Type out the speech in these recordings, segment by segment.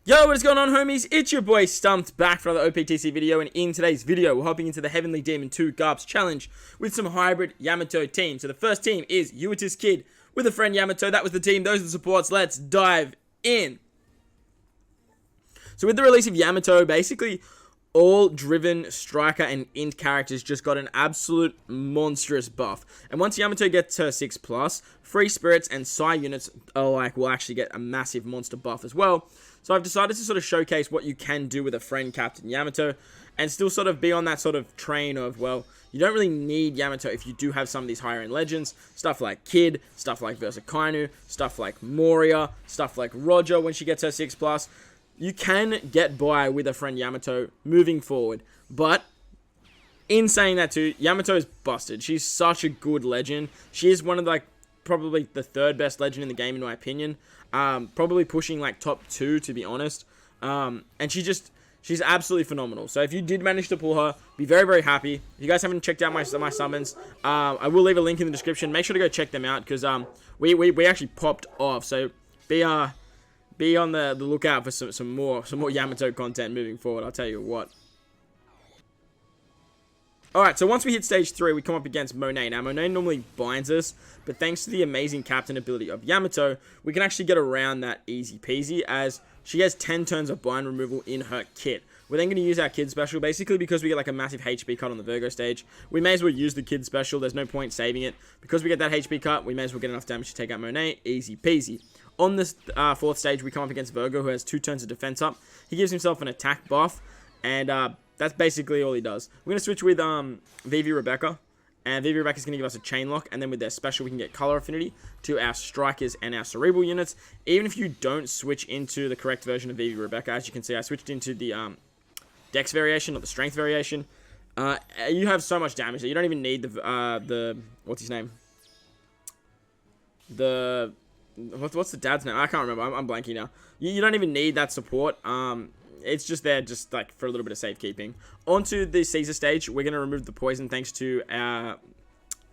Yo, what is going on, homies? It's your boy Stumped back for another OPTC video, and in today's video, we're hopping into the Heavenly Demon 2 GARPS challenge with some hybrid Yamato teams. So the first team is Yuitus Kid with a friend Yamato. That was the team. Those are the supports. Let's dive in. So with the release of Yamato, basically all driven, striker, and int characters just got an absolute monstrous buff. And once Yamato gets her 6+, free spirits and Psy units will actually get a massive monster buff as well. So I've decided to sort of showcase what you can do with a friend Captain Yamato and still sort of be on that sort of train of, well, you don't really need Yamato if you do have some of these higher end legends. Stuff like Kid, stuff like Versa Kainu, stuff like Moria, stuff like Roger when she gets her 6+. You can get by with a friend Yamato moving forward. But in saying that too, Yamato is busted. She's such a good legend. She is one of probably the third best legend in the game in my opinion. Probably pushing like top 2 to be honest. And she's absolutely phenomenal. So if you did manage to pull her, be very, very happy. If you guys haven't checked out my summons, I will leave a link in the description. Make sure to go check them out because we actually popped off. So be on the lookout for some more Yamato content moving forward. I'll tell you what. Alright, so once we hit stage 3, we come up against Monet. Now, Monet normally binds us, but thanks to the amazing captain ability of Yamato, we can actually get around that easy peasy, as she has 10 turns of bind removal in her kit. We're then going to use our kid special, basically because we get like a massive HP cut on the Virgo stage. We may as well use the kid special, there's no point saving it. Because we get that HP cut, we may as well get enough damage to take out Monet, easy peasy. On this 4th stage, we come up against Virgo, who has 2 turns of defense up. He gives himself an attack buff, and that's basically all he does. We're going to switch with Vivi Rebecca, and Vivi Rebecca is going to give us a chain lock, and then with their special we can get color affinity to our strikers and our cerebral units. Even if you don't switch into the correct version of Vivi Rebecca, as you can see, I switched into the dex variation, not the strength variation. You have so much damage that you don't even need the what's his name? What's the dad's name? I can't remember. I'm blanking now. You don't even need that support. It's just there just like for a little bit of safekeeping. Onto the Caesar stage, we're gonna remove the poison thanks to our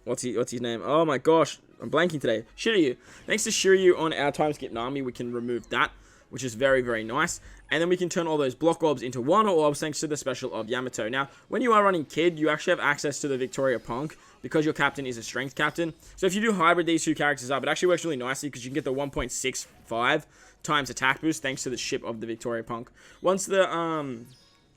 what's his name? Oh my gosh, I'm blanking today. Shiryu. Thanks to Shiryu on our time skip Nami, we can remove that, which is very, very nice. And then we can turn all those block orbs into one orbs thanks to the special of Yamato. Now, when you are running Kid, you actually have access to the Victoria Punk because your captain is a strength captain. So if you do hybrid these two characters up, it actually works really nicely because you can get the 1.65 times attack boost thanks to the ship of the Victoria Punk. Once the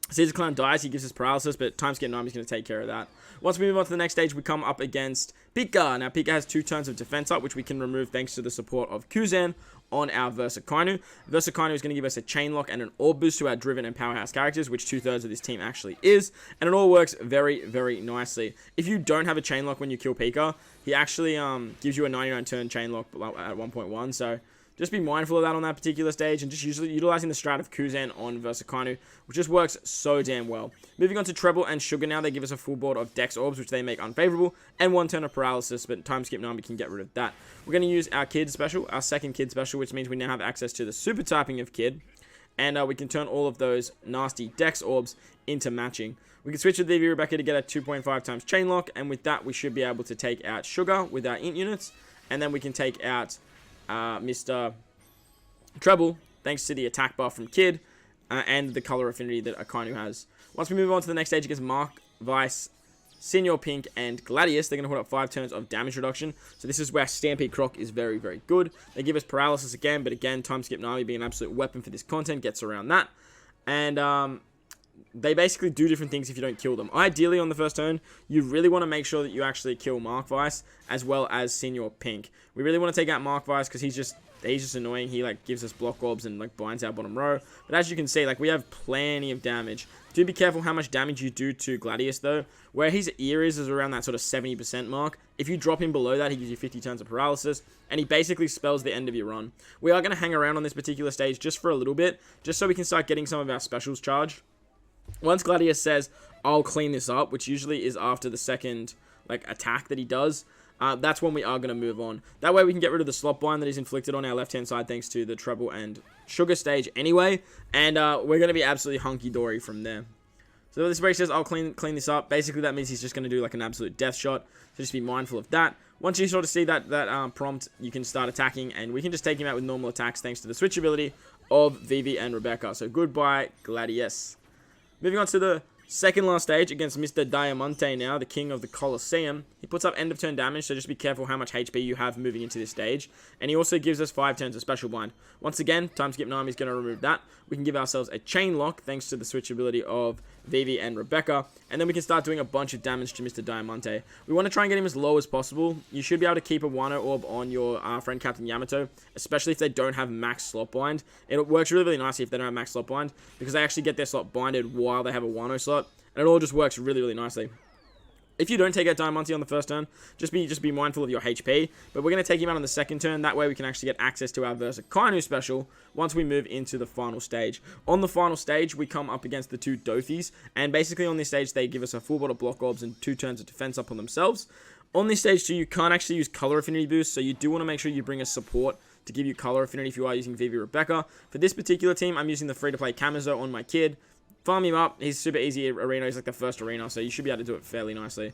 Caesar Clown dies, he gives us paralysis, but time skip Nami is going to take care of that. Once we move on to the next stage, we come up against Pika. Now, Pika has 2 turns of defense up, which we can remove thanks to the support of Kuzan on our Versa Kainu. Versa Kainu is going to give us a chain lock and an orb boost to our driven and powerhouse characters, which 2/3 of this team actually is, and it all works very, very nicely. If you don't have a chain lock when you kill Pika, he actually gives you a 99 turn chain lock at 1.1, so just be mindful of that on that particular stage, and just usually utilizing the strat of Kuzan on Versa Kainu, which just works so damn well. Moving on to Treble and Sugar now, they give us a full board of Dex Orbs, which they make unfavorable, and 1 turn of paralysis, but time skip Nami can get rid of that. We're going to use our Kid special, our second Kid special, which means we now have access to the super typing of Kid, and we can turn all of those nasty Dex Orbs into matching. We can switch with Vivi Rebecca to get a 2.5 times chain lock, and with that we should be able to take out Sugar with our int units, and then we can take out Mr. Treble, thanks to the attack buff from Kid, and the color affinity that Akainu has. Once we move on to the next stage against Mark, Vice, Senior Pink, and Gladius, they're going to hold up 5 turns of damage reduction. So this is where Stampede Croc is very, very good. They give us paralysis again, but again, time skip Nami being an absolute weapon for this content gets around that. And they basically do different things if you don't kill them. Ideally, on the first turn, you really want to make sure that you actually kill Mark Vice as well as Senior Pink. We really want to take out Mark Vice because he's just annoying. He gives us block orbs and binds our bottom row. But as you can see, we have plenty of damage. Do be careful how much damage you do to Gladius though. Where his ear is around that sort of 70% mark. If you drop him below that, he gives you 50 turns of paralysis, and he basically spells the end of your run. We are going to hang around on this particular stage just for a little bit, just so we can start getting some of our specials charged. Once Gladius says, "I'll clean this up," which usually is after the second attack that he does, that's when we are going to move on. That way we can get rid of the slot bind that is inflicted on our left-hand side thanks to the Treble and Sugar stage anyway, and we're going to be absolutely hunky-dory from there. So this break says, "I'll clean this up." Basically, that means he's just going to do an absolute death shot, so just be mindful of that. Once you sort of see that prompt, you can start attacking, and we can just take him out with normal attacks thanks to the switch ability of Vivi and Rebecca. So goodbye, Gladius. Moving on to the second last stage against Mr. Diamante now, the king of the Colosseum. He puts up end of turn damage, so just be careful how much HP you have moving into this stage. And he also gives us 5 turns of special blind. Once again, time skip Nami is going to remove that. We can give ourselves a chain lock thanks to the switchability of Vivi and Rebecca. And then we can start doing a bunch of damage to Mr. Diamante. We want to try and get him as low as possible. You should be able to keep a Wano Orb on your friend Captain Yamato, especially if they don't have max slot blind. It works really, really nicely if they don't have max slot blind, because they actually get their slot blinded while they have a Wano slot. And it all just works really, really nicely. If you don't take out Diamante on the first turn, just be mindful of your HP. But we're going to take him out on the second turn. That way we can actually get access to our Versa Kainu special once we move into the final stage. On the final stage, we come up against the 2 Dofis. And basically on this stage, they give us a full board of block orbs and 2 turns of defense up on themselves. On this stage too, you can't actually use color affinity boost. So you do want to make sure you bring a support to give you color affinity if you are using Vivi Rebecca. For this particular team, I'm using the free-to-play Kamizo on my kid. Farm him up. He's super easy arena. He's like the first arena, so you should be able to do it fairly nicely.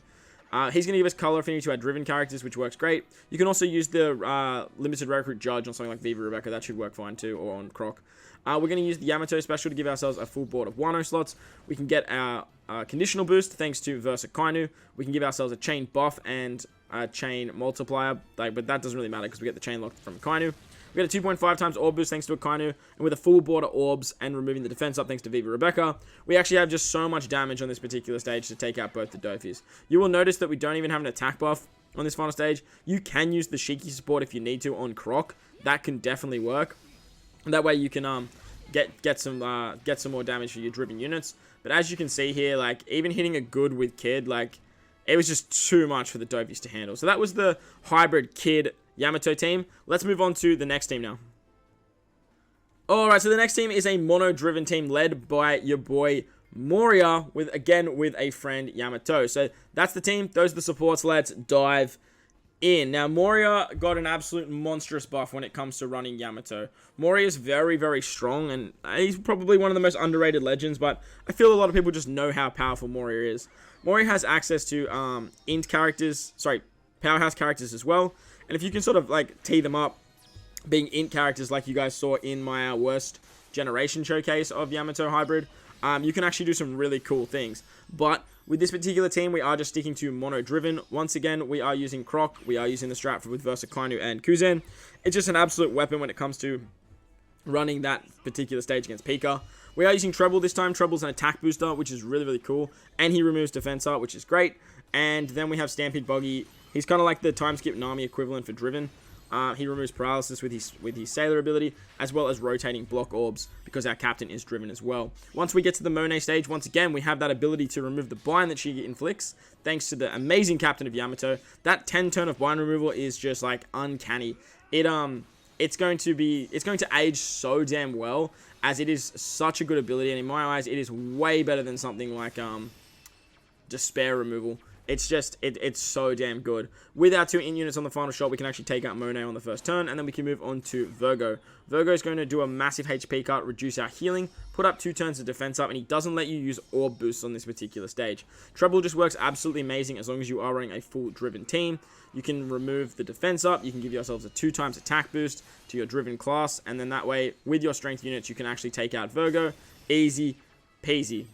He's going to give us color affinity to our driven characters, which works great. You can also use the limited recruit judge on something like Vivi Rebecca. That should work fine too, or on Croc. We're going to use the Yamato special to give ourselves a full board of Wano slots. We can get our conditional boost thanks to Versa Kainu. We can give ourselves a chain buff and a chain multiplier, but that doesn't really matter because we get the chain lock from Kainu. We get a 2.5 times orb boost thanks to a Kainu, and with a full board of orbs and removing the defense up thanks to Vivi Rebecca, we actually have just so much damage on this particular stage to take out both the Dofis. You will notice that we don't even have an attack buff on this final stage. You can use the Shiki support if you need to on Croc. That can definitely work. And that way you can get some more damage for your driven units. But as you can see here, like even hitting a good with Kid, like it was just too much for the Dofis to handle. So that was the hybrid Kid Yamato team. Let's move on to the next team now. Alright, so the next team is a mono-driven team led by your boy Moria, with a friend Yamato. So that's the team. Those are the supports. Let's dive in. Now, Moria got an absolute monstrous buff when it comes to running Yamato. Moria is very, very strong, and he's probably one of the most underrated legends, but I feel a lot of people just know how powerful Moria is. Moria has access to powerhouse characters as well. And if you can sort of like tee them up, being int characters like you guys saw in my worst generation showcase of Yamato Hybrid, you can actually do some really cool things. But with this particular team, we are just sticking to mono-driven. Once again, we are using Croc. We are using the strat with Versa Kainu and Kuzen. It's just an absolute weapon when it comes to running that particular stage against Pika. We are using Treble this time. Treble's an attack booster, which is really, really cool. And he removes defense art, which is great. And then we have Stampede Buggy. He's kind of like the time skip Nami equivalent for Driven. He removes paralysis with his Sailor ability, as well as rotating block orbs, because our captain is Driven as well. Once we get to the Monet stage, once again, we have that ability to remove the bind that she inflicts, thanks to the amazing captain of Yamato. That 10 turn of bind removal is just like uncanny. It's going to age so damn well, as it is such a good ability, and in my eyes, it is way better than something like Despair removal. It's just, it's so damn good. With our 2 in units on the final shot, we can actually take out Monet on the first turn, and then we can move on to Virgo. Virgo is going to do a massive HP cut, reduce our healing, put up 2 turns of defense up, and he doesn't let you use orb boosts on this particular stage. Treble just works absolutely amazing as long as you are running a full driven team. You can remove the defense up, you can give yourselves a 2 times attack boost to your driven class, and then that way, with your strength units, you can actually take out Virgo. Easy peasy.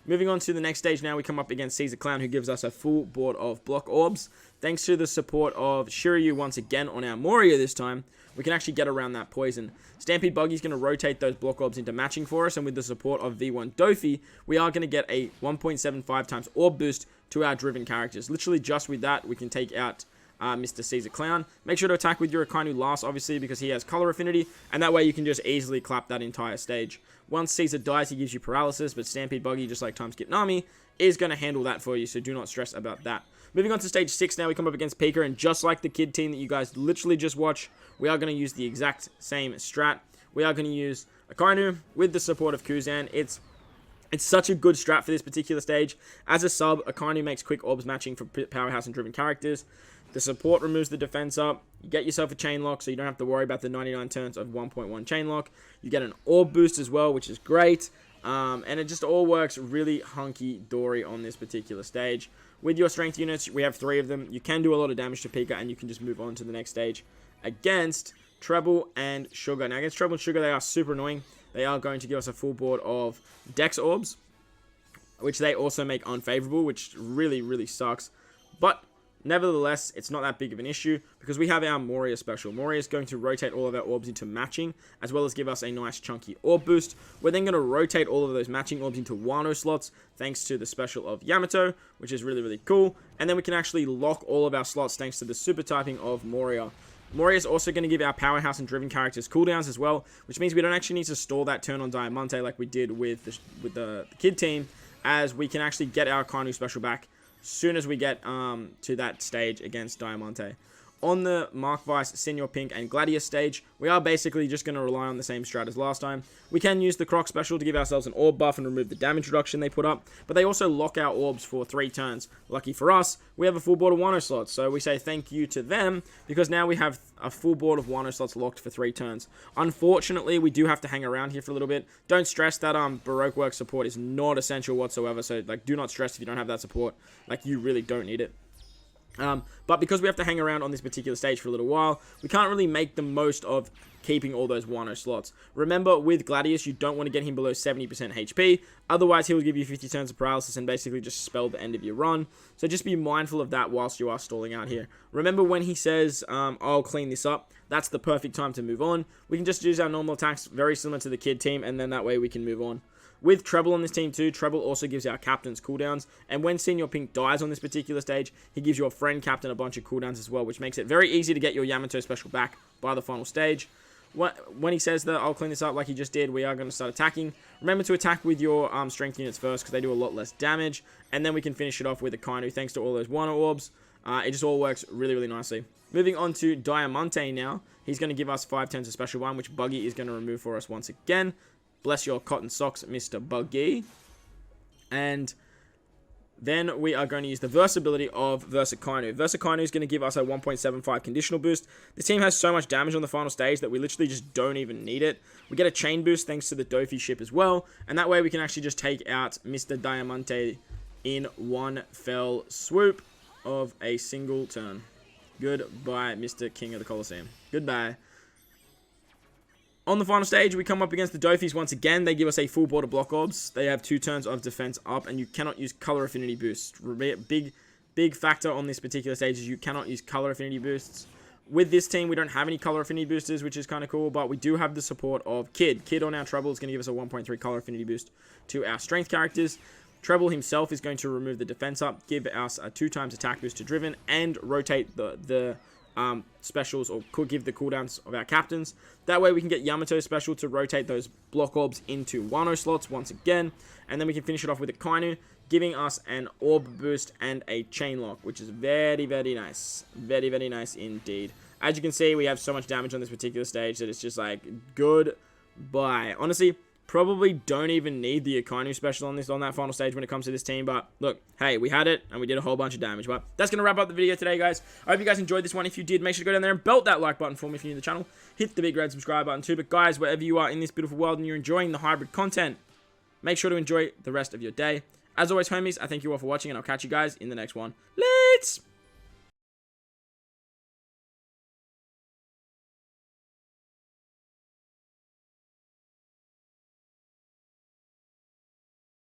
Moving on to the next stage now, we come up against Caesar Clown, who gives us a full board of block orbs. Thanks to the support of Shiryu once again on our Moria this time, we can actually get around that poison. Stampede Buggy is going to rotate those block orbs into matching for us, and with the support of V1 Dofi, we are going to get a 1.75 times orb boost to our driven characters. Literally just with that, we can take out Mr. Caesar Clown. Make sure to attack with your Akainu last, obviously, because he has color affinity, and that way you can just easily clap that entire stage. Once Caesar dies, he gives you paralysis, but Stampede Buggy, just like Time Skip Nami, is going to handle that for you, so do not stress about that. Moving on to stage 6 now, we come up against Pika, and just like the Kid team that you guys literally just watched, we are going to use the exact same strat. We are going to use Akainu with the support of Kuzan. It's such a good strat for this particular stage. As a sub, Akainu makes quick orbs matching for powerhouse and driven characters. The support removes the defense up. You get yourself a chain lock, so you don't have to worry about the 99 turns of 1.1 chain lock. You get an orb boost as well, which is great. And it just all works really hunky-dory on this particular stage. With your strength units, we have 3 of them. You can do a lot of damage to Pika, and you can just move on to the next stage against Treble, and Sugar. Now, against Treble and Sugar, they are super annoying. They are going to give us a full board of Dex Orbs, which they also make unfavorable, which really, really sucks. But nevertheless, it's not that big of an issue because we have our Moria special. Moria is going to rotate all of our orbs into matching, as well as give us a nice chunky orb boost. We're then going to rotate all of those matching orbs into Wano slots, thanks to the special of Yamato, which is really, really cool. And then we can actually lock all of our slots thanks to the super typing of Moria. Moria is also going to give our Powerhouse and Driven characters cooldowns as well, which means we don't actually need to store that turn on Diamante like we did with the Kid team, as we can actually get our Kainu special back soon as we get to that stage against Diamante. On the Mark Weiss, Senior Pink, and Gladius stage, we are basically just going to rely on the same strat as last time. We can use the Croc special to give ourselves an orb buff and remove the damage reduction they put up, but they also lock our orbs for 3 turns. Lucky for us, we have a full board of Wano slots, so we say thank you to them, because now we have a full board of Wano slots locked for 3 turns. Unfortunately, we do have to hang around here for a little bit. Don't stress that Baroque Works support is not essential whatsoever, so like, do not stress if you don't have that support. Like, you really don't need it. But because we have to hang around on this particular stage for a little while, we can't really make the most of keeping all those Wano slots. Remember, with Gladius, you don't want to get him below 70% HP, otherwise he will give you 50 turns of paralysis and basically just spell the end of your run. So just be mindful of that whilst you are stalling out here. Remember when he says, I'll clean this up, that's the perfect time to move on. We can just use our normal attacks, very similar to the Kid team, and then that way we can move on. With Treble on this team too, Treble also gives our captains cooldowns, and when Senior Pink dies on this particular stage, he gives your friend captain a bunch of cooldowns as well, which makes it very easy to get your Yamato special back by the final stage. When he says that I'll clean this up like he just did, we are going to start attacking. Remember to attack with your strength units first, because they do a lot less damage, and then we can finish it off with a Kainu thanks to all those Wano orbs. It just all works really, really nicely. Moving on to Diamante now, he's going to give us 5 turns of special 1, which Buggy is going to remove for us once again. Bless your cotton socks, Mr. Buggy. And then we are going to use the versatility of Versakainu. Versakainu is going to give us a 1.75 conditional boost. This team has so much damage on the final stage that we literally just don't even need it. We get a chain boost thanks to the Dofi ship as well. And that way we can actually just take out Mr. Diamante in one fell swoop of a single turn. Goodbye, Mr. King of the Colosseum. Goodbye. On the final stage, we come up against the Dofis once again. They give us a full board of block orbs. They have 2 turns of defense up, and you cannot use color affinity boosts. Big factor on this particular stage is you cannot use color affinity boosts. With this team, we don't have any color affinity boosters, which is kind of cool, but we do have the support of Kid. Kid on our Treble is going to give us a 1.3 color affinity boost to our strength characters. Treble himself is going to remove the defense up, give us a 2 times attack boost to Driven, and rotate the specials, or could give the cooldowns of our captains. That way we can get Yamato special to rotate those block orbs into Wano slots once again, and then we can finish it off with a Kainu, giving us an orb boost and a chain lock, which is very, very nice. Very, very nice indeed. As you can see, we have so much damage on this particular stage that it's just like, goodbye. Honestly, probably don't even need the Akainu special on that final stage when it comes to this team, but look, hey, we had it, and we did a whole bunch of damage. But that's going to wrap up the video today, guys. I hope you guys enjoyed this one. If you did, make sure to go down there and belt that like button for me if you're new to the channel. Hit the big red subscribe button too. But guys, wherever you are in this beautiful world and you're enjoying the hybrid content, make sure to enjoy the rest of your day. As always, homies, I thank you all for watching, and I'll catch you guys in the next one. Let's